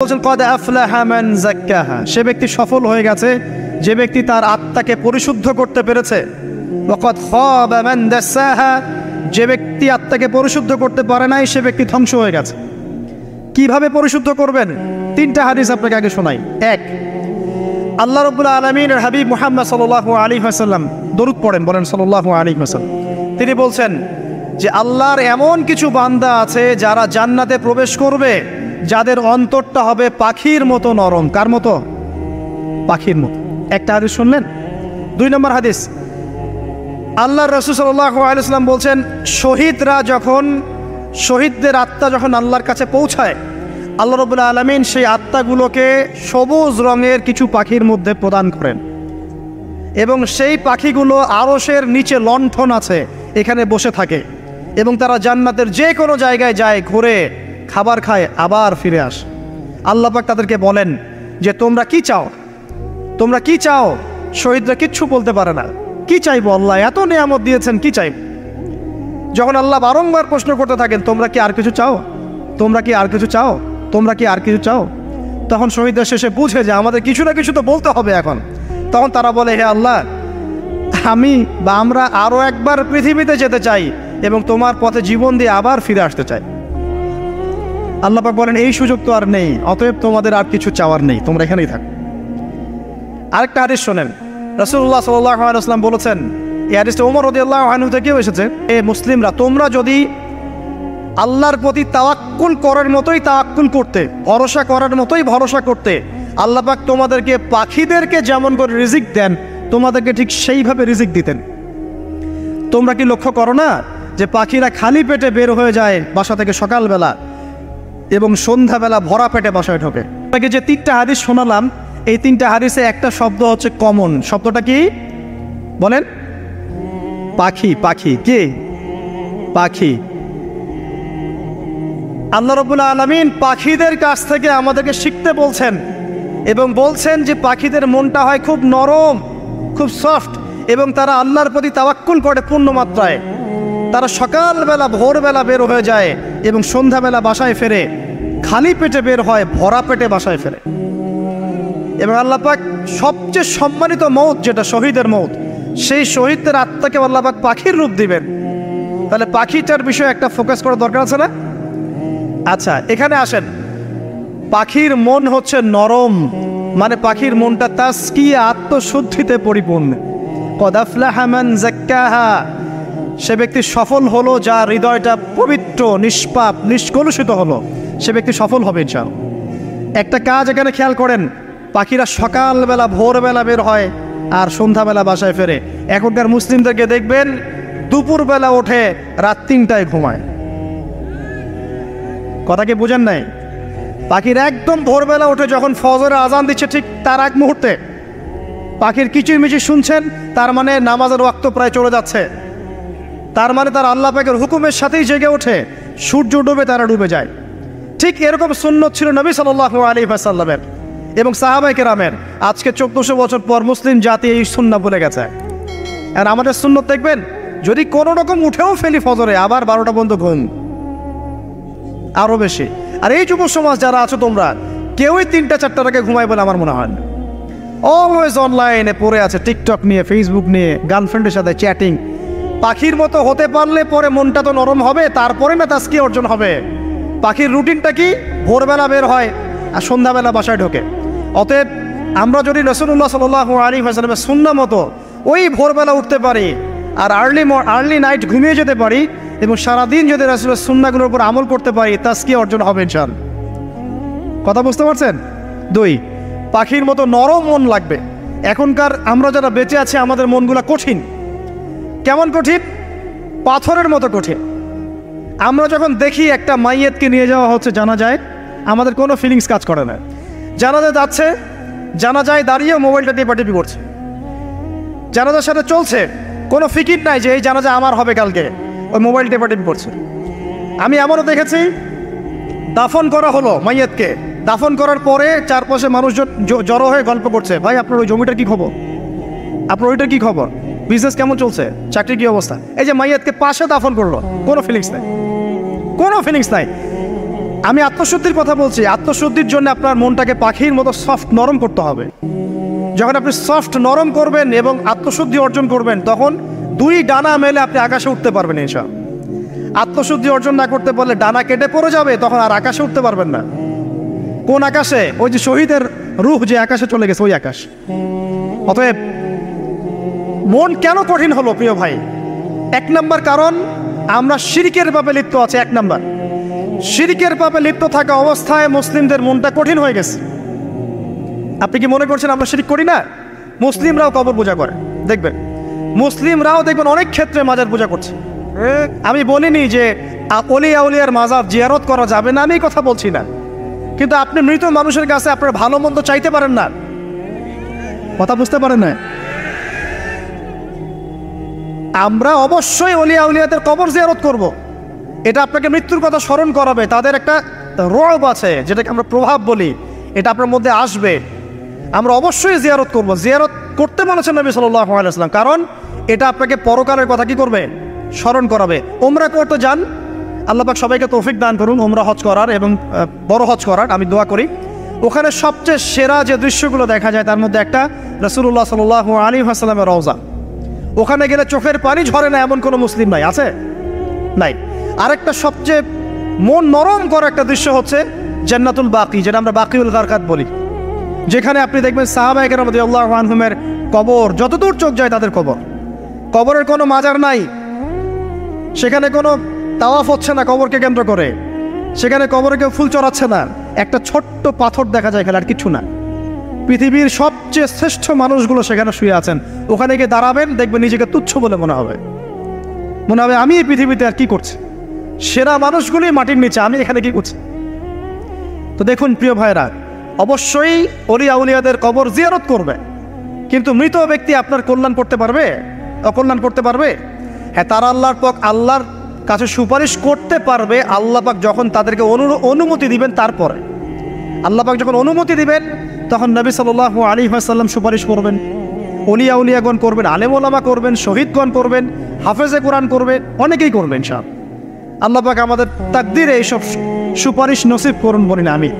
বলছেন কদ আফলাহা মান যাক্কাহা, সে ব্যক্তি সফল হয়ে গেছে যে ব্যক্তি তার আত্মাকে পরিশুদ্ধ করতে পেরেছে। ওয়া কদ খাবা মান দাসাহা, যে ব্যক্তি আত্মাকে পরিশুদ্ধ করতে পারে নাই সে ব্যক্তি ধ্বংস হয়ে গেছে। কিভাবে পরিশুদ্ধ করবেন? তিনটা হাদিস আপনাকে আগে শোনাই। এক, আল্লাহ রাব্বুল আলামিনের হাবিব মুহাম্মদ সাল্লাল্লাহু আলাইহি ওয়াসাল্লাম দরুদ পড়েন, বলেন সাল্লাল্লাহু আলাইহি ওয়াসাল্লাম। তিনি বলছেন যে আল্লাহর এমন কিছু বান্দা আছে যারা জান্নাতে প্রবেশ করবে যাদের অন্তরটা হবে পাখির মতো নরম। কার মতো? পাখির মতো। একটা হাদিস শুনলেন। দুই নম্বর হাদিস, আল্লাহর রাসূল সাল্লাল্লাহু আলাইহি ওয়াসাল্লাম বলছেন শহীদদের আত্মা যখন আল্লাহর কাছে পৌঁছায়, আল্লাহ রাব্বুল আলামিন সেই আত্মাগুলোকে সবুজ রঙের কিছু পাখির মধ্যে প্রদান করেন এবং সেই পাখিগুলো আরশের নিচে লণ্ঠন আছে এখানে বসে থাকে এবং তারা জান্নাতের যে কোনো জায়গায় যায়, ঘুরে খাবার খায়, আবার ফিরে আসে। আল্লাহ পাক তাদেরকে বলেন যে তোমরা কি চাও, তোমরা কি চাও? শহীদরা কিচ্ছু বলতে পারে না। কি চাইবো আল্লাহ, এত নিয়ামত দিয়েছেন, কি চাইব? যখন আল্লাহ বারংবার প্রশ্ন করতে থাকেন তোমরা কি আর কিছু চাও, তোমরা কি আর কিছু চাও, তোমরা কি আর কিছু চাও, তখন শহীদরা শেষে বুঝে যে আমাদের কিছু না কিছু তো বলতে হবে এখন। তখন তারা বলে, হে আল্লাহ, আমরা আরও একবার পৃথিবীতে যেতে চাই এবং তোমার পথে জীবন দিয়ে আবার ফিরে আসতে চাই। আল্লাহ পাক বলেন এই সুযোগ তো আর নেই, অতএব তোমাদের আর কিছু চাওয়ার নেই, তোমরা এখানেই থাকো। আরেকটা হাদিস শোনেন, রাসূলুল্লাহ সাল্লাল্লাহু আলাইহি ওয়াসাল্লাম বলেছেন, এই হাদিসটা ওমর রাদিয়াল্লাহু আনহু থেকেও এসেছে, এ মুসলিমরা, তোমরা যদি আল্লাহর প্রতি তাওয়াক্কুল করার মতোই তাওয়াক্কুল করতে, ভরসা করার মতোই ভরসা করতে, আল্লাহ পাক তোমাদেরকে পাখিদেরকে যেমন করে রিজিক দেন তোমাদেরকে ঠিক সেইভাবে রিজিক দিতেন। তোমরা কি লক্ষ্য করো না যে পাখিরা খালি পেটে বের হয়ে যায় বাসা থেকে সকালবেলা এবং সন্ধ্যাবেলা ভরা পেটে বাসায় ঢোকে? আপনাকে যে তিনটা হাদিস শোনালাম, এই তিনটা হাদিসে একটা শব্দ হচ্ছে কমন। শব্দটা কি বলেন? পাখি। পাখি কি? পাখি। আল্লাহ রাব্বুল আলামিন পাখিদের কাছ থেকে আমাদেরকে শিখতে বলছেন এবং বলছেন যে পাখিদের মনটা হয় খুব নরম, খুব সফট এবং তারা আল্লাহর প্রতি তাওয়াক্কুল করে পূর্ণ মাত্রায়। তারা সকালবেলা ভোরবেলা বের হয়ে যায় এবং সন্ধ্যাবেলা বাসায় ফেরে, খালি পেটে বের হয়, ভরা পেটে বাসায় ফেরে। এবং আল্লাহ পাক সবচেয়ে সম্মানিত মৌত যেটা শহীদের মৌত, সেই শহীদদের আত্মাকে আল্লাহ পাক পাখির রূপ দিবেন। তাহলে পাখিটার বিষয়ে একটা ফোকাস করার দরকার আছে না? আচ্ছা, এখানে আসেন। পাখির মন হচ্ছে নরম, মানে পাখির মনটা তাসকিয়া, আত্মশুদ্ধিতে পরিপূর্ণ। কদ আফলাহা মান যাক্কাহা, সে ব্যক্তি সফল হলো যার হৃদয়টা পবিত্র, নিষ্পাপ, নিষ্কলুষিত হলো, সে ব্যক্তি সফল হবে ইনশাআল্লাহ। একটা কাজ এখানে খেয়াল করেন, পাখিরা সকালবেলা ভোরবেলা বের হয় আর সন্ধ্যাবেলা বাসায় ফেরে। এখনকার মুসলিমদেরকে দেখবেন দুপুরবেলা ওঠে, রাত 3টায় ঘুমায়। কথা কি বুঝেন নাই? পাখির একদম ভোরবেলা ওঠে, যখন ফজরের আজান দিচ্ছে ঠিক তার এক মুহূর্তে পাখির কিচিরমিচির শুনছেন, তার মানে নামাজের ওয়াক্ত প্রায় চলে যাচ্ছে, তার মানে তার আল্লাহ পাকের হুকুমের সাথেই জেগে ওঠে। সূর্য ডুবে তারা ডুবে যায়। ঠিক এরকম সুন্নত ছিল নবী সাল্লাল্লাহু আলাইহি ওয়াসাল্লামের এবং সাহাবায়ে কেরামের। আজকে 1400 বছর পর মুসলিম জাতি এই সুন্নাহ ভুলে গেছে। আর আমাদের সুন্নত দেখবেন, যদি কোনো রকম উঠেও ফেলি ফজরে, আবার 12টা পর্যন্ত ঘুম, আরও বেশি। আর এই যুব সমাজ যারা আছো তোমরা, কেউই 3টা-4টার আগে ঘুমায় বলে আমার মনে হয় না। অলওয়েজ অনলাইনে পড়ে আছে, টিকটক নিয়ে, ফেসবুক নিয়ে, গার্লফ্রেন্ডের সাথে চ্যাটিং। পাখির মতো হতে পারলে পরে মনটা তো নরম হবে, তারপরে না তাসকিয়া অর্জন হবে। পাখির রুটিনটা কি? ভোরবেলা বের হয় আর সন্ধ্যাবেলা বাসায় ঢোকে। অতএব আমরা যদি রাসূলুল্লাহ সাল্লাল্লাহু আলাইহি ওয়াসাল্লামের সুন্নাহ মতো ওই ভোরবেলা উঠতে পারি আর আর্লি নাইট ঘুমিয়ে যেতে পারি এবং সারাদিন যদি রাসূলের সুন্নাহগুলোর উপর আমল করতে পারি, তাসকিয়া অর্জন হবে ইনশাআল্লাহ। কথা বুঝতে পারছেন? 2, পাখির মতো নরম মন লাগবে। এখনকার আমরা যারা বেঁচে আছি আমাদের মনগুলা কঠিন। কেমন কঠিন? পাথরের মতো কঠিন। আমরা যখন দেখি একটা মাইয়েতকে নিয়ে যাওয়া হচ্ছে জানাজায়, আমাদের কোনো ফিলিংস কাজ করে না। জানাজা যাচ্ছে, জানাজায় দাঁড়িয়ে মোবাইলটা টিপাটিপি করছে। জানাজার সাথে চলছে, কোনো ফিকির নাই যে এই জানাজা আমার হবে কালকে, ওই মোবাইল টিপাটিপি করছে। আমি এমনও দেখেছি, দাফন করা হলো মাইয়েতকে, দাফন করার পরে চারপাশে মানুষজন জড়ো হয়ে গল্প করছে, ভাই আপনার ওই জমিটার কি খবর, আপনার ওইটার কি খবর, বিজনেস কেমন চলছে, চাকরির কি অবস্থা। এই যে মাইয়াতকে পাশে দাফন করলো, কোনো ফিলিংস নাই, কোনো ফিলিংস নাই। আমি আত্মশুদ্ধির কথা বলছি। আত্মশুদ্ধির জন্য আপনার মনটাকে পাখির মতো সফট নরম করতে হবে। যখন আপনি সফট নরম করবেন এবং আত্মশুদ্ধি অর্জন করবেন, তখন দুই ডানা মেলে আপনি আকাশে উঠতে পারবেন ইনশাআল্লাহ। আত্মশুদ্ধি অর্জন না করতে পারলে ডানা কেটে পড়ে যাবে, তখন আর আকাশে উঠতে পারবেন না। কোন আকাশে? ওই যে শহীদের রূহ যে আকাশে চলে গেছে, ওই আকাশ। অতএব মন কেন কঠিন হলো প্রিয় ভাই? এক নম্বর কারণ, আমরা শিরকের পাপে লিপ্ত আছে। এক নম্বর, শিরকের পাপে লিপ্ত থাকা অবস্থায় মুসলিমদের মনটা কঠিন হয়ে গেছে। আপনি কি মনে করছেন আমরা শিরক করি না? মুসলিমরাও কবর পূজা করে, দেখবেন মুসলিমরাও দেখবেন অনেক ক্ষেত্রে মাজার পূজা করছে। আমি বলিনি যে অলিয়া উলিয়ার মাজার জিয়ারত করা যাবে না, আমি এই কথা বলছি না, কিন্তু আপনি মৃত মানুষের কাছে আপনার ভালো মন্দ চাইতে পারেন না। কথা বুঝতে পারেন না? আমরা অবশ্যই অলিয়া উলিয়াদের কবর জিয়ারত করব। এটা আপনাকে মৃত্যুর কথা স্মরণ করাবে। তাদের একটা রব আছে, যেটাকে আমরা প্রভাব বলি, এটা আপনার মধ্যে আসবে। আমরা অবশ্যই জিয়ারত করব। জিয়ারত করতে বলেছেন নবী সাল্লাল্লাহু আলাইহি ওয়াসাল্লাম, কারণ এটা আপনাকে পরকালের কথা কি করবে? স্মরণ করাবে। উমরা করতে যান, আল্লাহ পাক সবাইকে তৌফিক দান করুন উমরা হজ করার এবং বড় হজ করার, আমি দোয়া করি। ওখানে সবচেয়ে সেরা যে দৃশ্যগুলো দেখা যায় তার মধ্যে একটা রাসূলুল্লাহ সাল্লাল্লাহু আলাইহি ওয়াসাল্লামের রওজা। ওখানে গেলে চোখের পানি ঝরে না এমন কোনো মুসলিম নাই, আছে? নাই। আরেকটা সবচেয়ে মন নরম করা একটা দৃশ্য হচ্ছে জান্নাতুল বাকি, যেটা আমরা বাকিউল গারকাত বলি, যেখানে আপনি দেখবেন সাহাবায়ে কেরাম রাদিয়াল্লাহু আনহুমের কবর, যতদূর চোখ যায় তাদের কবর। কবরের কোনো মাজার নাই, সেখানে কোনো তাওয়াফ হচ্ছে না কবরকে কেন্দ্র করে, সেখানে কবরে কেউ ফুল চড়াচ্ছে না, একটা ছোট্ট পাথর দেখা যায় এখানে, আর কিছু না। পৃথিবীর সবচেয়ে শ্রেষ্ঠ মানুষগুলো সেখানে শুয়ে আছেন। ওখানে গিয়ে দাঁড়াবেন, দেখবেন নিজেকে তুচ্ছ বলে মনে হবে আমি এই পৃথিবীতে আর কি করছি। সেরা মানুষগুলি মাটির নিচে, আমি এখানে কি করছি? তো দেখুন প্রিয় ভাইরা, অবশ্যই অলিয়া উলিয়াদের কবর জিয়ারত করবে, কিন্তু মৃত ব্যক্তি আপনার কল্যাণ করতে পারবে? অকল্যাণ করতে পারবে? হ্যাঁ, তারা আল্লাহর কাছে সুপারিশ করতে পারবে আল্লাহ পাক যখন তাদেরকে অনুমতি দিবেন। তারপরে আল্লাহ পাক যখন অনুমতি দিবেন, তখন নবী সাল্লাল্লাহু আলাইহি ওয়াসাল্লাম সুপারিশ করবেন, অলিয়া উলিয়াগণ করবেন, আলেম ওলামা করবেন, শহীদগণ করবেন, হাফেজে কোরআন করবে, অনেকেই করবেন সব। আল্লাহ পাক আমাদের তাকদিরে এইসব সুপারিশ নসিব করুন বলি না আমি।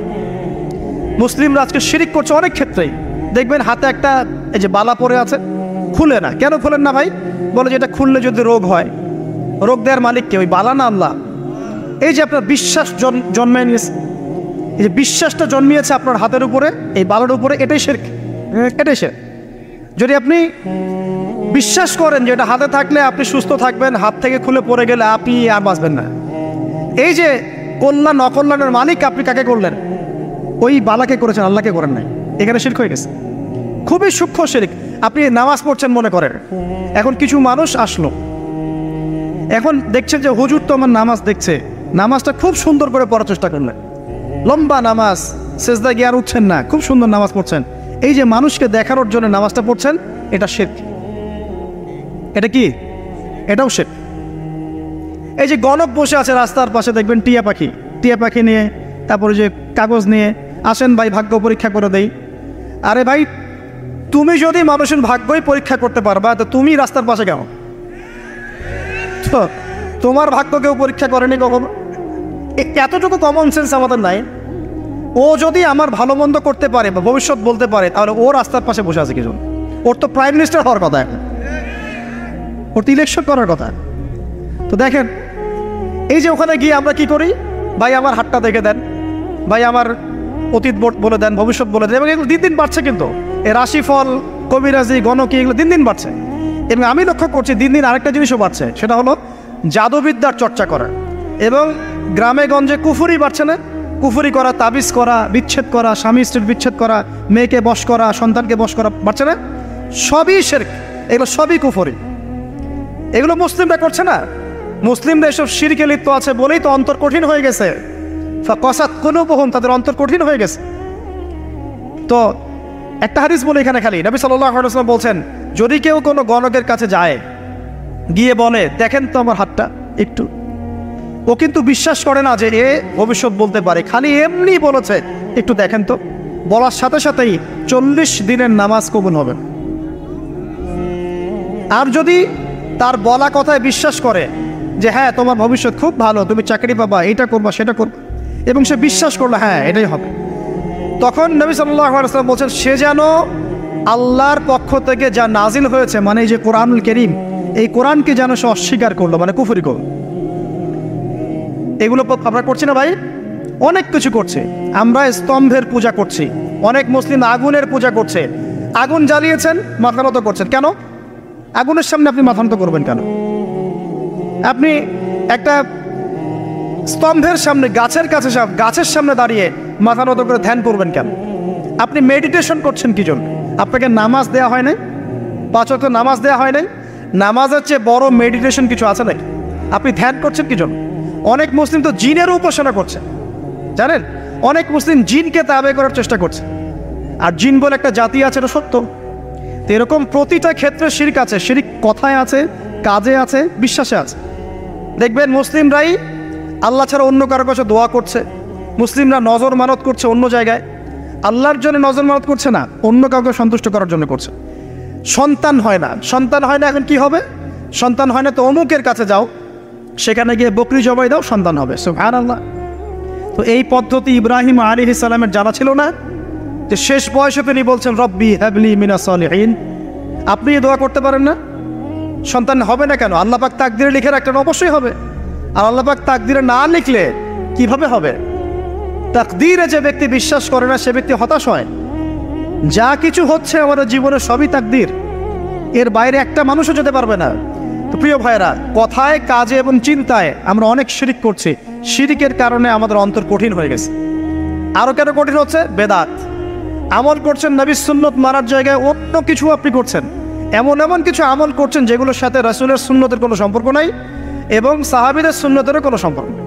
মুসলিমরা আজকে শিরিক করছে অনেক ক্ষেত্রেই। দেখবেন হাতে একটা এই যে বালা পরে আছে, খুলে না। কেন খুলেন না ভাই? বলে যে এটা খুললে যদি রোগ হয়। রোগ দেওয়ার মালিক কে? ওই বালা না আল্লাহ? এই যে আপনার বিশ্বাস জন্মে নিয়েছে, এই যে বিশ্বাসটা জন্মিয়েছে আপনার হাতের উপরে, এই বালার উপরে, এটাই শিরক, এটাই শিরক। যদি আপনি বিশ্বাস করেন যে এটা হাতে থাকলে আপনি সুস্থ থাকবেন, হাত থেকে খুলে পড়ে গেলে আপনি আর বাঁচবেন না, এই যে কল্যাণ অকল্যাণের মালিক আপনি কাকে করলেন? ওই বালাকে করেছেন, আল্লাহকে করেন নাই। এখানে শিরক হয়ে গেছে, খুবই সূক্ষ্ম শিরক। আপনি নামাজ পড়ছেন মনে করেন, এখন কিছু মানুষ আসলো, এখন দেখছেন যে হুজুর তো আমার নামাজ দেখছে, নামাজটা খুব সুন্দর করে পড়ার চেষ্টা করলেন, লম্বা নামাজ, সেজদা গিয়ে আর উঠছেন না, খুব সুন্দর নামাজ পড়ছেন। এই যে মানুষকে দেখানোর জন্য নামাজটা পড়ছেন, এটা শিরক। এটা কি? এটাও শিরক। এই যে গণক বসে আছে রাস্তার পাশে, দেখবেন টিয়া পাখি নিয়ে, তারপরে যে কাগজ নিয়ে আসেন, ভাই ভাগ্য পরীক্ষা করে দেই। আরে ভাই, তুমি যদি মানুষের ভাগ্যই পরীক্ষা করতে পারবা, তো তুমি রাস্তার পাশে কেন? তো তোমার ভাগ্য কেউ পরীক্ষা করেনি কখনো? এতটুকু কমন সেন্স আমাদের নাই। ও যদি আমার ভালো মন্দ করতে পারে বা ভবিষ্যৎ বলতে পারে, তাহলে ও রাস্তার পাশে বসে আছে কিছু? ওর তো প্রাইম মিনিস্টার হওয়ার কথা, এখন ওর তো ইলেকশন করার কথা। তো দেখেন, এই যে ওখানে গিয়ে আমরা কি করি? ভাই আমার হাতটা দেখে দেন, ভাই আমার অতীত বলে দেন, ভবিষ্যৎ বলে দেন। এবং এগুলো দিন দিন বাড়ছে, কিন্তু এই রাশিফল, কবিরাজি, গণকি, এগুলো দিন দিন বাড়ছে। এবং আমি লক্ষ্য করছি দিন দিন আরেকটা জিনিসও বাড়ছে, সেটা হলো জাদুবিদ্যার চর্চা করা। এবং গ্রামে গঞ্জে কুফুরি বাড়ছে না? কুফুরি করা, তাবিজ করা, বিচ্ছেদ করা, স্বামী স্ত্রীর বিচ্ছেদ করা, মেয়েকে বশ করা, সন্তানকে বশ করা বাড়ছে না? সবই শিরক, এগুলো সবই কুফুরি। এগুলো মুসলিমরা করছে না। মুসলিমরা এসব শিরকে লিপ্ত আছে বলেই তো অন্তর কঠিন হয়ে গেছে। ফাকাসাত কুলুবুহুম, তাদের অন্তর কঠিন হয়ে গেছে। তো একটা হাদিস বলে এখানে খালি, নবী সাল্লাল্লাহু আলাইহি ওয়াসাল্লাম বলছেন, যদি কেউ কোনো গণকের কাছে যায়, গিয়ে বলে দেখেন তো আমার হাতটা একটু, ও কিন্তু বিশ্বাস করে না যে এ ভবিষ্যৎ বলতে পারে, খালি এমনি বলেছে একটু দেখেন তো, বলার সাথে সাথেই 40 দিনের নামাজ কবুল হবে। আর যদি তার বলা কথায় বিশ্বাস করে যে হ্যাঁ তোমার ভবিষ্যৎ খুব ভালো, তুমি চাকরি পাবা, এটা করবা সেটা করবা, এবং সে বিশ্বাস করলো হ্যাঁ এটাই হবে। তখন নবী সাল্লাল্লাহু আলাইহি ওয়াসাল্লাম বলছেন সে যেন আল্লাহর পক্ষ থেকে যা নাজিল হয়েছে মানে এই যে কোরআনুল কারীম, এই কোরআনকে যেন সে অস্বীকার করলো, মানে কুফরি করলো। এগুলো আমরা করছি না ভাই? অনেক কিছু করছে। আমরা স্তম্ভের পূজা করছি, অনেক মুসলিম আগুনের পূজা করছে। আগুন জ্বালিয়েছেন, মাথা নত করছেন কেন? আগুনের সামনে আপনি মাথা নত করবেন কেন? আপনি একটা স্তম্ভের সামনে, গাছের সামনে দাঁড়িয়ে মাথা নত করে ধ্যান করবেন কেন? আপনি মেডিটেশন করছেন কি জন্য? আপনাকে নামাজ দেওয়া হয় নাই? 5 ওয়াক্ত নামাজ দেওয়া হয় নাই? নামাজের চেয়ে বড় মেডিটেশন কিছু আছে নাকি? আপনি ধ্যান করছেন কি জন্য? অনেক মুসলিম তো জিনের উপাসনা করছে, জানেন? অনেক মুসলিম জিনকে তাবে করার চেষ্টা করছে। আর জিন বলে একটা জাতি আছে, এটা সত্য। তো এরকম প্রতিটা ক্ষেত্রে শিরক আছে। শিরক কথায় আছে, কাজে আছে, বিশ্বাসে আছে। দেখবেন মুসলিমরাই আল্লাহ ছাড়া অন্য কারো কাছে দোয়া করছে, মুসলিমরা নজর মানত করছে অন্য জায়গায়, আল্লাহর জন্য নজর মানত করছে না, অন্য কাউকে সন্তুষ্ট করার জন্য করছে। সন্তান হয় না, এখন কি হবে? সন্তান হয় না তো অমুকের কাছে যাও, সেখানে গিয়ে বকরি জবাই দাও, সন্তান হবে। সুবহানাল্লাহ। তো এই পদ্ধতি ইব্রাহিম আলাইহিস সালামের জানা ছিল না যে শেষ বয়সে তিনি বলছেন রব্বি হাবলি মিনাস সালিহিন। আপনি দোয়া করতে পারেন না? সন্তান হবে না কেন? আল্লাহ পাক তাকদিরে লিখে রাখলেন, অবশ্যই হবে। আর আল্লাহ পাক তাকদিরে না লিখলে কিভাবে হবে? তাকদিরে যে ব্যক্তি বিশ্বাস করে না সে ব্যক্তি হতাশ হয়। যা কিছু হচ্ছে আমাদের জীবনে সবই তাকদির, এর বাইরে একটা মানুষও যেতে পারবে না। তো প্রিয় ভাইরা, কথায়, কাজে এবং চিন্তায় আমরা অনেক শিরিক করছি। শিরিকের কারণে আমাদের অন্তর কঠিন হয়ে গেছে। আরও কেন কঠিন হচ্ছে? বেদাত। আমল করছেন নবীর সুন্নত মানার জায়গায় অন্য কিছু আপনি করছেন। এমন কিছু আমল করছেন যেগুলোর সাথে রাসূলের সুন্নতের কোনো সম্পর্ক নাই এবং সাহাবীদের সুন্নতেরও কোনো সম্পর্ক নেই।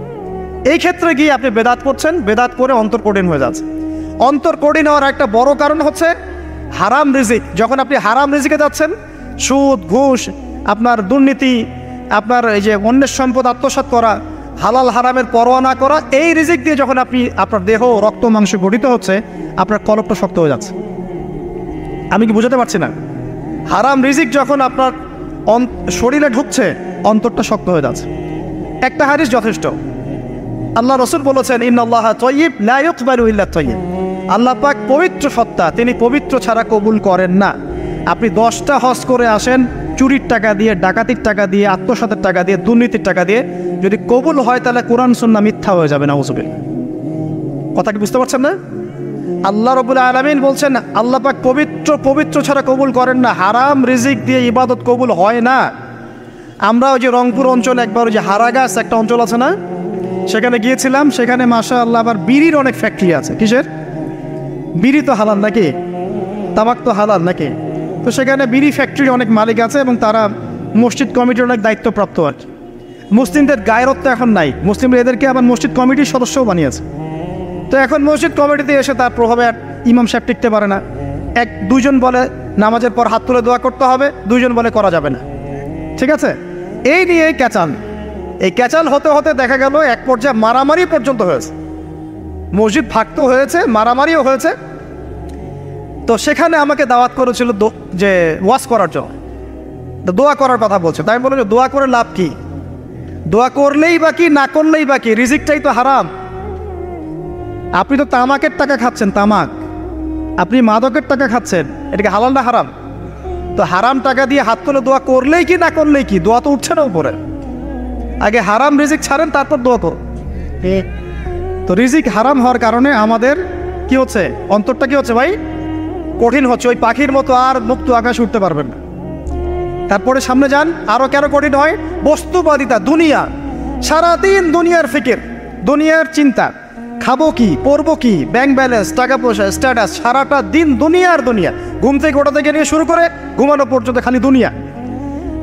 এই ক্ষেত্রে গিয়ে আপনি বেদাত করছেন, বেদাত করে অন্তর কঠিন হয়ে যাচ্ছে। অন্তর কঠিন হওয়ার একটা বড় কারণ হচ্ছে হারাম রিজিক। যখন আপনি হারাম রিজিকে যাচ্ছেন, সুদ, ঘুষ, আপনার দুর্নীতি, আপনার এই যে অন্যের সম্পদ আত্মসাৎ করা, হালাল হারামের পরোয়া না করা, এই রিজিক দিয়ে যখন আপনি আপনার দেহ, রক্ত, মাংস গঠিত হচ্ছে, আপনার কলবটা শক্ত হয়ে যাচ্ছে। আমি কি বুঝাতে পারছি না? হারাম রিজিক যখন আপনার শরীরে ঢুকছে, অন্তরটা শক্ত হয়ে যাচ্ছে। একটা হাদিস যথেষ্ট। আল্লাহ রাসূল বলেছেন ইন্নাল্লাহা তাইয়্যিব লা ইকবালু ইল্লা তাইয়্যিব। আল্লাহ পাক পবিত্র সত্তা, তিনি পবিত্র ছাড়া কবুল করেন না। আপনি 10টা হজ করে আসেন, চুরির টাকা দিয়ে, ডাকাতির টাকা দিয়ে, আত্মসাতের টাকা দিয়ে, দুর্নীতির টাকা দিয়ে, যদি কবুল হয় তাহলে কোরআন সুন্নাহ মিথ্যা হয়ে যাবে। নাউযুবিল্লাহ। কথা কি বুঝতে পারছেন না? আল্লাহ রাব্বুল আলামিন বলছেন আল্লাহ পাক পবিত্র ছাড়া কবুল করেন না। হারাম রিজিক দিয়ে ইবাদত কবুল হয় না। আমরা ওই যে রংপুর অঞ্চলে একবার ওই যে হারাগাছ একটা অঞ্চল আছে না, সেখানে গিয়েছিলাম। সেখানে মাশাআল্লাহ আবার বিড়ির অনেক ফ্যাক্টরি আছে। কিসের? বিড়ি তো হালাল নাকি? তামাক তো হালাল নাকি? তো সেখানে বিড়ি ফ্যাক্টরির অনেক মালিক আছে এবং তারা মসজিদ কমিটির অনেক দায়িত্বপ্রাপ্ত আর কি। মুসলিমদের গায়রত্ব এখন নাই, মুসলিমরা এদেরকে আবার মসজিদ কমিটির সদস্যও বানিয়েছে। তো এখন মসজিদ কমিটিতে এসে তার প্রভাবে আর ইমাম সাহেব টিকতে পারে না। দুইজন বলে নামাজের পর হাত তুলে দোয়া করতে হবে, দুইজন বলে করা যাবে না। ঠিক আছে? এই নিয়ে এই ক্যাচাল হতে হতে দেখা গেল এক পর্যায়ে মারামারি পর্যন্ত হয়েছে। মসজিদ ভাগ হয়েছে, মারামারিও হয়েছে। তো সেখানে আমাকে দাওয়াত করেছিল যে ওয়াজ করার জন্য, দোয়া করার কথা বলছে। তাই আমি বললাম যে দোয়া করে লাভ কি? দোয়া করলেই বা কি, না করলেই বা কি? রিজিকটাই তো হারাম। আপনি তো তামাকের টাকা খাচ্ছেন, তামাক। আপনি মাদকের টাকা খাচ্ছেন, এটাকে হালাল না হারাম? তো হারাম টাকা দিয়ে হাত তুলে দোয়া করলেই কি, না করলেই কি? দোয়া তো উঠছে না উপরে। আগে হারাম রিজিক ছাড়েন, তারপর দোয়া করুন। তো রিজিক হারাম হওয়ার কারণে আমাদের কি হচ্ছে? অন্তরটা কি হচ্ছে ভাই? কঠিন হচ্ছে। ওই পাখির মতো আর মুক্ত আকাশে উঠতে পারবেন না। তারপরে সামনে যান, আরো কেন কঠিন হয়? বস্তুবাদিতা, দুনিয়া। সারাদিন দুনিয়ার ফিকির, দুনিয়ার চিন্তা, খাবো কি, পরবো কি, ব্যাংক ব্যালেন্স, টাকা পয়সা, স্ট্যাটাস, সারাটা দিন দুনিয়ার দুনিয়া। ঘুম থেকে ওঠা থেকে নিয়ে শুরু করে ঘুমানো পর্যন্ত খালি দুনিয়া।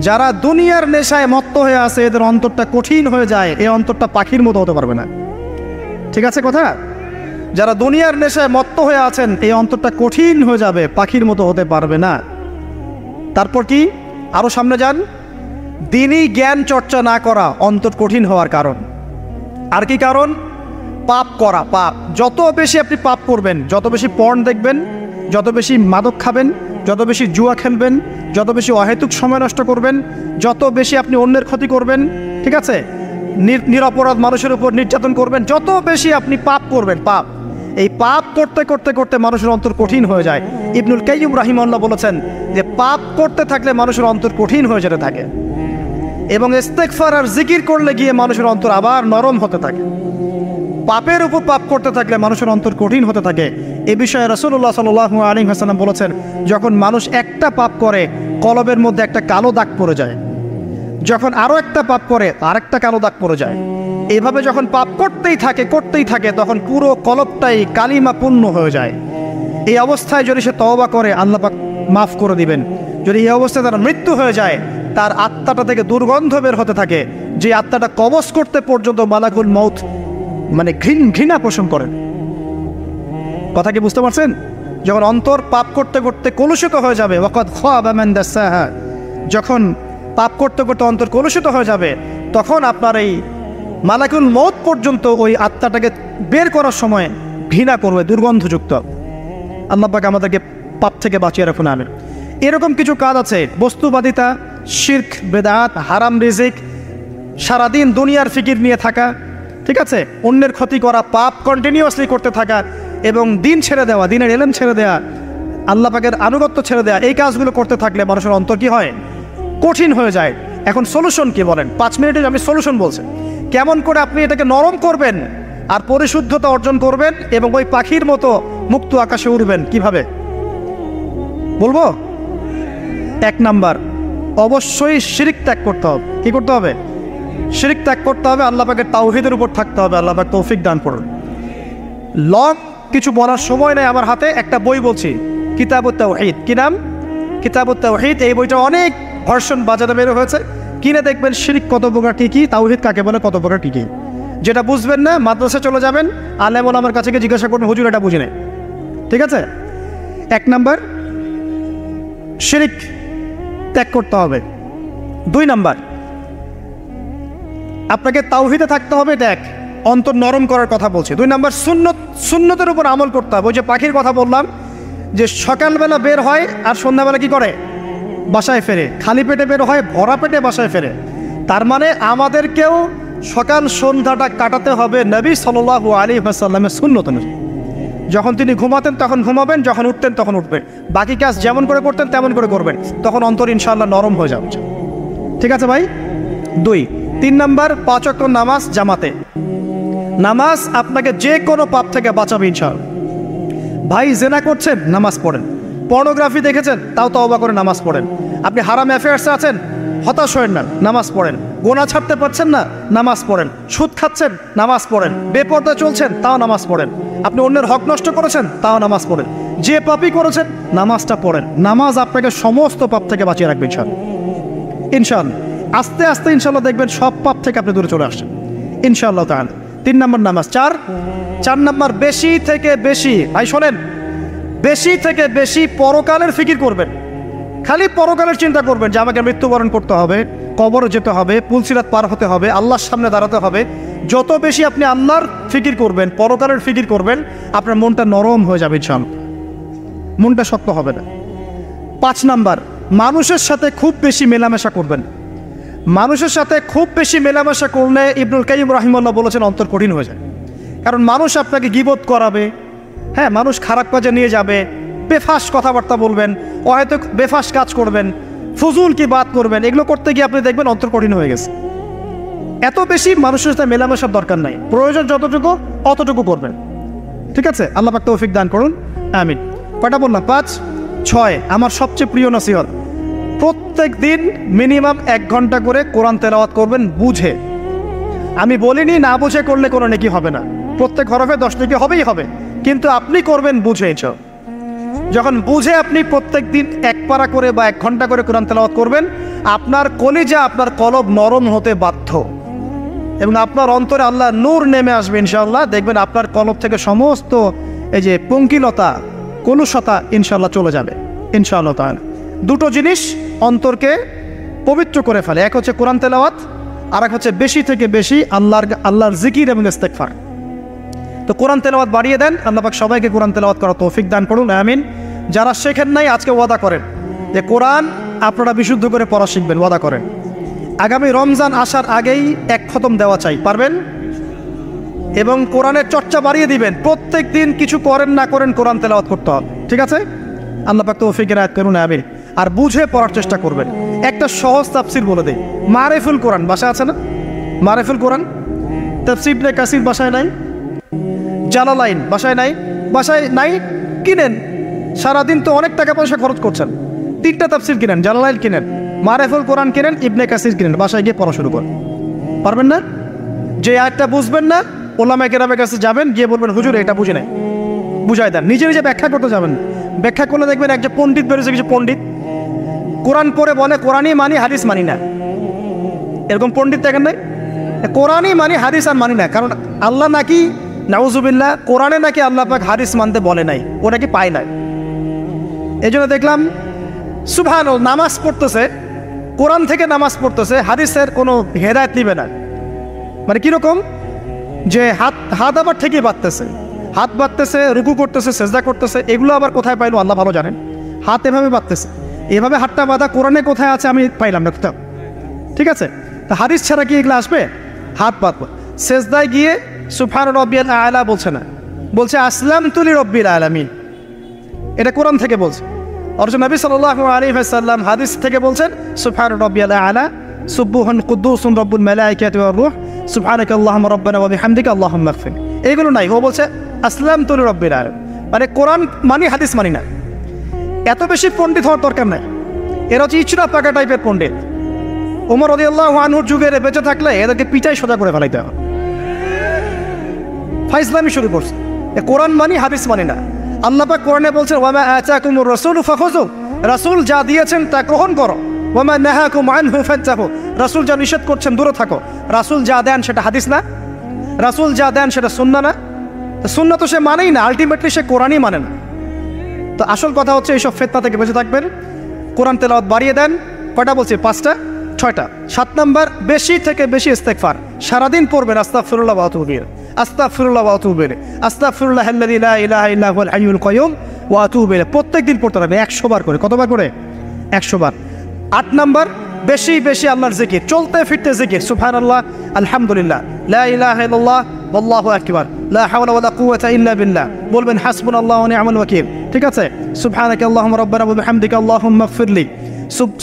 যারা দুনিয়ার নেশায় মত্ত হয়ে আছে, এদের অন্তরটা কঠিন হয়ে যায়। এই অন্তরটা পাখির মতো হতে পারবে না। ঠিক আছে কথা? যারা দুনিয়ার নেশায় মত্ত হয়ে আছেন, এই অন্তরটা কঠিন হয়ে যাবে, পাখির মতো হতে পারবে না। তারপর কি? আরো সামনে যান। দিনই জ্ঞান চর্চা না করা অন্তর কঠিন হওয়ার কারণ। আর কি কারণ? পাপ করা। পাপ যত বেশি আপনি পাপ করবেন, যত বেশি পর্ন দেখবেন, যত বেশি মাদক খাবেন, যত বেশি জুয়া খেলবেন, যত বেশি অহেতুক সময় নষ্ট করবেন, যত বেশি আপনি অন্যের ক্ষতি করবেন, ঠিক আছে, নিরপরাধ মানুষের উপর নির্যাতন করবেন, যত বেশি আপনি পাপ করবেন, পাপ এই পাপ করতে করতে করতে মানুষের অন্তর কঠিন হয়ে যায়। ইবনুল কাইয়্যিম রাহিমাহুল্লাহ বলেছেন যে পাপ করতে থাকলে মানুষের অন্তর কঠিন হয়ে যেতে থাকে, এবং ইস্তেগফার আর জিকির করলে গিয়ে মানুষের অন্তর আবার নরম হতে থাকে। পাপের উপর পাপ করতে থাকলে মানুষের অন্তর কঠিন হতে থাকে। এ বিষয়ে রাসূলুল্লাহ সাল্লাল্লাহু আলাইহি ওয়াসাল্লাম বলেছেন, যখন মানুষ একটা পাপ করে কলবের মধ্যে একটা কালো দাগ পড়ে যায়, যখন আরও একটা পাপ করে আরেকটা কালো দাগ পড়ে যায়। এইভাবে যখন পাপ করতেই থাকে তখন পুরো কলবটাই কালিমাপূর্ণ হয়ে যায়। এই অবস্থায় যদি সে তওবা করে আল্লাহ পাক মাফ করে দিবেন। যদি এই অবস্থায় তার মৃত্যু হয়ে যায়, তার আত্মাটা থেকে দুর্গন্ধ বের হতে থাকে, যে আত্মাটা কবজ করতে পর্যন্ত মালাকুল মউত মানে ঘৃণা পোষণ করেন। কথা কি বুঝতে পারছেন? যখন অন্তর পাপ করতে করতে কলুষিত হয়ে যাবে, ওয়াকাদ খাবা মান দাসাহা, যখন পাপ করতে করতে অন্তর কলুষিত হয়ে যাবে, তখন আপনার এই মালাকুল মউত পর্যন্ত ওই আত্মাটাকে বের করার সময় ঘৃণা করবে, দুর্গন্ধযুক্ত। আল্লাহ পাক আমাদেরকে পাপ থেকে বাঁচিয়ে রাখুন, আমিন। এরকম কিছু কাজ আছে, বস্তুবাদিতা, শিরক, বেদাত, হারাম রিজিক, সারাদিন দুনিয়ার ফিকির নিয়ে থাকা, ঠিক আছে, অন্যের ক্ষতি করা, পাপ কন্টিনিউয়াসলি করতে থাকা, এবং দিন ছেড়ে দেওয়া, দিনের এলেম ছেড়ে দেওয়া, আল্লাহ পাকের আনুগত্য ছেড়ে দেওয়া, এই কাজগুলো করতে থাকলে মানুষের অন্তর কি হয়? কঠিন হয়ে যায়। এখন সলিউশন কি বলেন? 5 মিনিটে আমি সলিউশন বলছি, কেমন করে আপনি এটাকে নরম করবেন আর পরিশুদ্ধতা অর্জন করবেন এবং ওই পাখির মতো মুক্ত আকাশে উড়বেন। কিভাবে বলবো? 1 নাম্বার, অবশ্যই শিরক ত্যাগ করতে হবে। কি করতে হবে? শিরক ত্যাগ করতে হবে, আল্লাহ পাকের তাওহীদের উপর থাকতে হবে। আল্লাহ পাক তৌফিক দান করুন। লং কিছু বলার সময় নেই আমার হাতে, একটা বই বলছি, কিতাবুত তাওহীদ। কি নাম? কিতাবুত তাওহীদ। এই বইটা অনেক ভার্সন বাজারে বের হয়েছে, কিনে দেখবেন শিরক কত প্রকার, কি তাওহীদ কাকে বলে, কত প্রকার, কি যেটা বুঝবেন না মাদ্রাসা চলে যাবেন, আলেম ওলামার কাছে গিয়ে জিজ্ঞাসা করবেন, হুজুর এটা বুঝি নাই। ঠিক আছে? 1 নাম্বার, শিরক ত্যাগ করতে হবে। 2 নাম্বার, আপনাকে তাওহীদে থাকতে হবে, এটা এক, অন্তর নরম করার কথা বলছে। 2 নাম্বার, সুন্নতের উপর আমল করতে হবে। ওই যে পাখির কথা বললাম, যে সকালবেলা বের হয় আর সন্ধ্যাবেলা কি করে? বাসায় ফেরে। খালি পেটে বের হয়, ভরা পেটে বাসায় ফেরে। তার মানে আমাদেরকেও সকাল সন্ধ্যাটা কাটাতে হবে নবী সাল্লাল্লাহু আলাইহি ওয়াসাল্লামের সুন্নত অনুযায়ী। যখন তিনি ঘুমাতেন তখন ঘুমাবেন, যখন উঠতেন তখন উঠবেন, বাকি কাজ যেমন করে করতেন তেমন করে করবেন, তখন অন্তর ইনশাআল্লাহ নরম হয়ে যাবে। ঠিক আছে ভাই? 2। 3 নাম্বার, 5 ওয়াক্ত নামাজ জামাতে। নামাজ আপনাকে যে কোনো পাপ থেকে বাঁচাবে ইনশাআল্লাহ। ভাই জেনা করছেন, নামাজ পড়েন। পর্নোগ্রাফি দেখেছেন, তাও তওবা করে নামাজ পড়েন। আপনি হারাম অ্যাফেয়ার্সে আছেন, হতাশ হয়েন না, নামাজ পড়েন। গোনা ছাড়তে পারছেন না, নামাজ পড়েন। সুদ খাচ্ছেন, নামাজ পড়েন। বেপরদা চলছেন, তাও নামাজ পড়েন। আপনি অন্যের হক নষ্ট করেছেন, তাও নামাজ পড়েন। যে পাপই করেছেন, নামাজটা পড়েন। নামাজ আপনাকে সমস্ত পাপ থেকে বাঁচিয়ে রাখবে ইনশাআল্লাহ। ইনশাআল্লাহ আস্তে আস্তে ইনশাআল্লাহ দেখবেন সব পাপ থেকে আপনি দূরে চলে আসছেন ইনশাআল্লাহ তাআলা। 3 নাম্বার নামাজ। 4 নাম্বার, বেশি থেকে বেশি, ভাই শোনেন, বেশি থেকে বেশি পরকালের ফিকির করবেন। খালি পরকালের চিন্তা করবেন যে আমাকে মৃত্যুবরণ করতে হবে, কবরে যেতে হবে, পুলসিরাত পার হতে হবে, আল্লাহর সামনে দাঁড়াতে হবে। যত বেশি আপনি আল্লাহর ফিকির করবেন, পরকালের ফিকির করবেন, আপনার মনটা নরম হয়ে যাবে ইনশাআল্লাহ, মনটা শক্ত হবে না। 5 নাম্বার, মানুষের সাথে খুব বেশি মেলামেশা করবেন। মানুষের সাথে খুব বেশি মেলামেশা করলে ইবনুল কাইয়্যিম রাহিমাহুল্লাহ বলেছেন অন্তর কঠিন হয়ে যায়। কারণ মানুষ আপনাকে গীবত করাবে, হ্যাঁ, মানুষ খারাপ কাজে নিয়ে যাবে, বেফাস কথাবার্তা বলবেন, হয়তো বেফাস কাজ করবেন, ফুজুল কি বাত করবেন, এগুলো করতে গিয়ে আপনি দেখবেন অন্তর কঠিন হয়ে গেছে। এত বেশি মানুষের সাথে মেলামেশার দরকার নাই, প্রয়োজন যতটুকু অতটুকু করবেন। ঠিক আছে? আল্লাহ পাক তৌফিক দান করুন, আমিন। কয়টা বললাম? 5। 6, আমার সবচেয়ে প্রিয় নসিহত, প্রত্যেক দিন মিনিমাম 1 ঘন্টা করে কোরআন তেলাওয়াত করবেন বুঝে। আমি বলিনি না বুঝে করলে কোনো নেকি হবে না, প্রত্যেক হরফে 10 নেকি হবেই হবে, কিন্তু আপনি করবেন বুঝে। যখন বুঝে আপনি প্রত্যেক দিন 1 পারা করে বা 1 ঘন্টা করে কোরআন তেলাওয়াত করবেন, আপনার কলিজা, আপনার কলব নরম হতে বাধ্য, এবং আপনার অন্তরে আল্লাহ নূর নেমে আসবে ইনশাআল্লাহ। দেখবেন আপনার কলব থেকে সমস্ত এই যে পঙ্কিলতা, কলুষতা ইনশাআল্লাহ চলে যাবে ইনশাআল্লাহ তাআলা। 2টো জিনিস অন্তরকে পবিত্র করে ফেলে, এক হচ্ছে কোরআন তেলাওয়াত, আর এক হচ্ছে বেশি থেকে বেশি আল্লাহর জিকির এবং ইস্তেগফার। তো কোরআন তেলাওয়াত বাড়িয়ে দেন, আল্লাহ পাক সবাইকে কোরআন তেলাওয়াত করার তৌফিক দান করুন, আমিন। যারা শেখেন নাই আজকে ওয়াদা করেন যে কোরআন আপনারা বিশুদ্ধ করে পড়া শিখবেন, ওয়াদা করেন। আগামী রমজান আসার আগেই এক খতম দেওয়া চাই, পারবেন? এবং কোরআনের চর্চা বাড়িয়ে দিবেন, প্রত্যেক দিন কিছু করেন না করেন কোরআন তেলাওয়াত করতে হবে, ঠিক আছে? আল্লাহ পাক তৌফিক এনায়েত করুন, আমিন। আর বুঝে পড়ার চেষ্টা করবেন। একটা সহজ তাফসির বলে দেই, মারিফুল কোরআন বাসায় আছে না? মারিফুল কোরআন তাফসির ইবনে কাসির বাসায় নাই, জালালাইন বাসায় নাই, বাসায় নাই কিনেন, সারাদিন তো অনেক টাকা পয়সা খরচ করছেন, 3টা তাফসির কিনেন, জালালাইন কিনেন, মারিফুল কোরআন কিনেন, ইবনে কাসির কিনেন, বাসায় গিয়ে পড়া শুরু করেন। পারবেন না? যে আয়াতটা বুঝবেন না, ওলামায়ে কেরামের কাছে যাবেন, গিয়ে বলবেন হুজুর এটা বুঝি নাই, বুঝাই দেন। নিজে নিজে ব্যাখ্যা করতে যাবেন, ব্যাখ্যা করলে দেখবেন একজন পণ্ডিত বেরোছে, কিছু পণ্ডিত কোরআন পড়ে বলে কোরআনই মানি হাদিস মানি না, এরকম পণ্ডিত দেখেন নাই? কোরআনই মানি হাদিস আর মানি না, কারণ আল্লাহ নাকি নাউজুবিল্লাহ কোরআনে নাকি আল্লাহ পাক হাদিস মানতে বলে নাই, ও নাকি পায় নাই। এই জন্য দেখলাম সুবহানাল্লাহ নামাজ পড়তেছে, কোরআন থেকে নামাজ পড়তেছে, হাদিসের কোনো হেদায়েত নিবে না। মানে কীরকম যে হাত আবার ঠিকই বাঁধতেছে, হাত বাঁধতেছে, রুকু করতেছে, সেজদা করতেছে, এগুলো আবার কোথায় পাইলো আল্লাহ ভালো জানেন। হাত এভাবে বাঁধতেছে, এভাবে হাতটা বাঁধা কোরআনে কোথায় আছে আমি পাইলাম না কোথাও, ঠিক আছে? তা হাদিস ছাড়া কি এগুলো আসবে? হাত বাঁধবো, সেজদায় গিয়ে সুবহান রব্বিয়াল আলা বলছে না, বলছে আসলামতু লিরাব্বিল আলামিন, এটা কোরআন থেকে বলছে। অথচ নবী সাল্লাল্লাহু আলাইহি ওয়াসাল্লাম হাদিস থেকে বলছেন সুবহান রব্বিয়াল আলা সুবহুন কুদ্দুসুন রব্বুল মালাইকাতি ওয়ার রূহ সুবহানাকা আল্লাহুম্মা রাব্বানা ওয়া বিহামদিকা আল্লাহুম্মা ইগফির। এগুলো নাই, ও বলছে আসলামতু লিরাব্বিল আলামিন, মানে কোরআন মানি হাদিস মানি না। এত বেশি পণ্ডিত হওয়ার দরকার নাই, এরা হচ্ছে ইচড়া পাকা টাইপের পণ্ডিত। ওমর রাদিয়াল্লাহু আনহুর যুগের বেঁচে থাকলে এদেরকে পিটাই সোজা করে ফেলাইতে হবে। ফাইজলামি শুরু করছে, কোরআন মানি হাদিস মানি না। আল্লাহ পাক কোরআনে বলছেন ওয়ামা আতাকুমুর রাসূলু ফাখুযু, রাসূল যা দিয়েছেন তা গ্রহণ করো, ওয়ামা নাহাকুম আনহু ফান্তাহু, রাসূল যা নিষেধ করছেন দূরে থাকো। রাসূল যা দেন সেটা হাদিস না, রাসূল যা দেন সেটা সুন্নাহ না, সুন্নাহ তো সে মানেই না, আলটিমেটলি সে কোরআনই মানে না। তো আসল কথা হচ্ছে এইসব ফিতনা থেকে বেঁচে থাকবেন, কোরআন তেলাওয়াত বাড়িয়ে দেন। কয়টা বলছি? 5টা 6টা। 7 নাম্বার, বেশি থেকে বেশি ইস্তেগফার সারাদিন পড়বেন, আস্তাগফিরুল্লাহ ওয়া আতুবু ইলাইহি, আস্তাগফিরুল্লাহ ওয়া আতুবু ইলাইহি, আস্তাগফিরুল্লাহাল্লাযী লা ইলাহা ইল্লা হুয়াল হাইয়ুল কাইয়্যুম ওয়া আতুবু ইলাইহি। প্রত্যেকদিন পড়তে হবে 100 বার করে। কতবার করে? 100 বার। 8 নাম্বার, বেশি বেশি আল্লাহর জিকির, চলতে ফিরতে জিকির, সুবহানাল্লাহ, আলহামদুলিল্লাহ, লা ইলাহা ইল্লাল্লাহ, আল্লাহু আকবার, লা হাওলা ওয়ালা কুওয়াতা ইল্লা বিল্লাহ। বলবেন হাসবুনাল্লাহু ওয়া নি'মাল ওয়াকিল, ঠিক আছে? সুবহানাকা আল্লাহুম্মা রাব্বানা ওয়া বিহামদিকা আল্লাহুম্মা ইগফিরলি,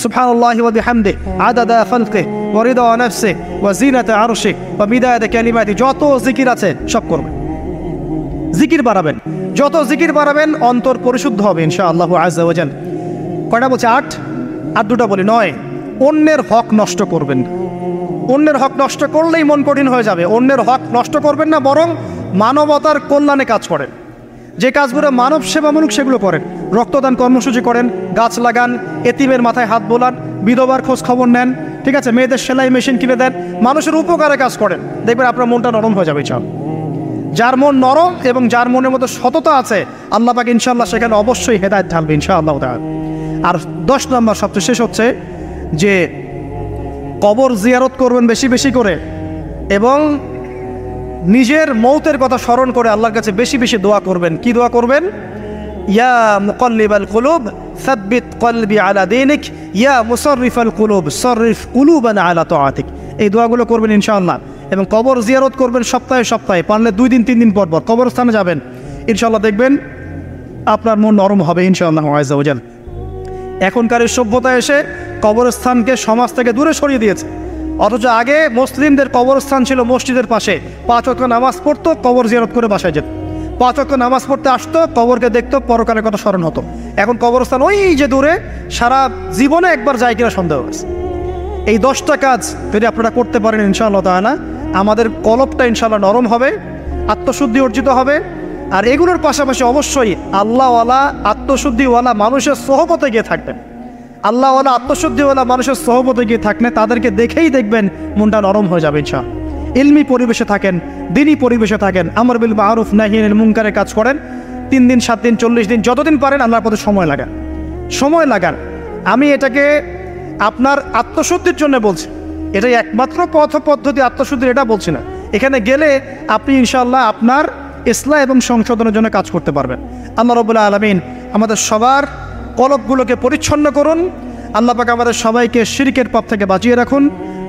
সুবহানাল্লাহি ওয়া বিহামদিহি আদাদা খালকিহি ওয়া রিদা নাফসিহি ওয়া জিনাতা আরশিহি ওয়া মিদাদা কালিমাতিহি। যত জিকির আছে সব করবেন, জিকির বাড়াবেন, যত জিকির বাড়াবেন অন্তর পরিশুদ্ধ হবে ইনশাআল্লাহু আযজা ওয়া জাল। কয়টা বলছে? 8। আর 2টা বলি। 9, অন্যের হক নষ্ট করবেন না। অন্যের হক নষ্ট করলেই মন কঠিন হয়ে যাবে। অন্যের হক নষ্ট করবেন না, বরং মানবতার কল্যাণে কাজ করেন। যে কাজগুলো মানব সেবামূলক সেগুলো করেন, রক্তদান কর্মসূচি করেন, গাছ লাগান, এতিমের মাথায় হাত বোলান, বিধবার খোঁজ খবর নেন, ঠিক আছে? মেয়েদের সেলাই মেশিন কিনে দেন, মানুষের উপকারে কাজ করেন, দেখবেন আপনার মনটা নরম হয়ে যাবে। যার মন নরম এবং যার মনের মধ্যে সততা আছে, আল্লাহ পাক ইনশাআল্লাহ সেখানে অবশ্যই হেদায়েত ঢালবে ইনশাআল্লাহ তাআলা। আর 10 নম্বর সবচেয়ে শেষ হচ্ছে যে কবর জিয়ারত করবেন বেশি বেশি করে, এবং নিজের মৌতের কথা স্মরণ করে আল্লাহর কাছে বেশি বেশি দোয়া করবেন। কি দোয়া করবেন? ইয়া মুকাল্লিবাল কুলুব সাব্বিত কলবি আলা দীনিক, ইয়া মুসাররিফাল কুলুব সাররিফ কুলুবানা আলা তাআতিক। এই দোয়াগুলো করবেন ইনশাআল্লাহ। এবং কবর জিয়ারত করবেন সপ্তাহে সপ্তাহে, পারলে 2 দিন 3 দিন পর পর কবরস্থানে যাবেন, ইনশাআল্লাহ দেখবেন আপনার মন নরম হবে ইনশাআল্লাহ আযজা ওয়া জাল। এখনকার এই সভ্যতা এসে কবরস্থানকে সমাজ থেকে দূরে সরিয়ে দিয়েছে। অথচ আগে মুসলিমদের কবরস্থান ছিল মসজিদের পাশে, 5 ওয়াক্ত নামাজ পড়তো, কবর জিয়ারত করে বাসায় যেত, 5 ওয়াক্ত নামাজ পড়তে আসতো, কবরকে দেখতো, পরকালের কথা স্মরণ হতো। এখন কবরস্থান ওই যে দূরে, সারা জীবনে একবার যায় কিনা সন্দেহ আছে। এই 10টা কাজ যদি আপনারা করতে পারেন ইনশাআল্লাহ তাআলা, আমাদের কলবটা ইনশাআল্লাহ নরম হবে, আত্মশুদ্ধি অর্জিত হবে। আর এগুলোর পাশাপাশি অবশ্যই আল্লাহওয়ালা আত্মশুদ্ধিওয়ালা মানুষের সোহবতে গিয়ে থাকবেন। আল্লাহওয়ালা আত্মশুদ্ধিওয়ালা মানুষের সোহবতে গিয়ে থাকলে তাদেরকে দেখেই দেখবেন মনটা নরম হয়ে যাবে ইনশাআল্লাহ। ইলমি পরিবেশে থাকেন, দিনী পরিবেশে থাকেন, আমর বিল মারুফ নাহি আনিল মুনকারের কাজ করেন। 3 দিন 7 দিন 40 দিন যতদিন পারেন আল্লাহর পথে সময় লাগান। আমি এটাকে আপনার আত্মশুদ্ধির জন্য বলছি, এটাই একমাত্র পথ পদ্ধতি আত্মশুদ্ধির, এটা বলছি না। এখানে গেলে আপনি ইনশাআল্লাহ আপনার ইসলাহ এবং সংশোধনের জন্য কাজ করতে পারবেন। আল্লাহ রাব্বুল আলামিন আমাদের সবার কলবগুলোকে পরিচ্ছন্ন করুন। আল্লাহ পাক আমাদের সবাইকে শিরকের পথ থেকে বাঁচিয়ে রাখুন।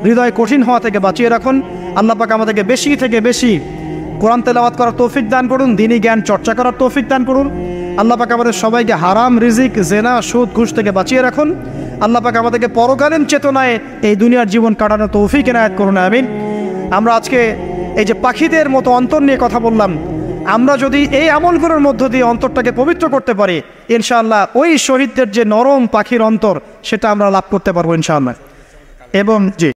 হৃদয় কঠিন হওয়া থেকে বাঁচিয়ে রাখুন। আল্লাহ পাক আমাদেরকে বেশি থেকে বেশি কোরআন তেলাওয়াত করার তৌফিক দান করুন, দ্বীনি জ্ঞান চর্চা করার তৌফিক দান করুন। আল্লাহ পাক আমাদের সবাইকে হারাম রিজিক, জেনা, সুদ, ঘুষ থেকে বাঁচিয়ে রাখুন। আল্লাহ পাক আমাদেরকে পরকালীন চেতনায় এই দুনিয়ার জীবন কাটানোর তৌফিক এনায়েত করুন, আমিন। আমরা আজকে এই যে পাখিদের মতো অন্তর নিয়ে কথা বললাম, আমরা যদি এই আমলগুলোর মধ্য দিয়ে অন্তরটাকে পবিত্র করতে পারি, ইনশাআল্লাহ ওই শহীদদের যে নরম পাখির অন্তর, সেটা আমরা লাভ করতে পারবো ইনশাআল্লাহ। এবং জি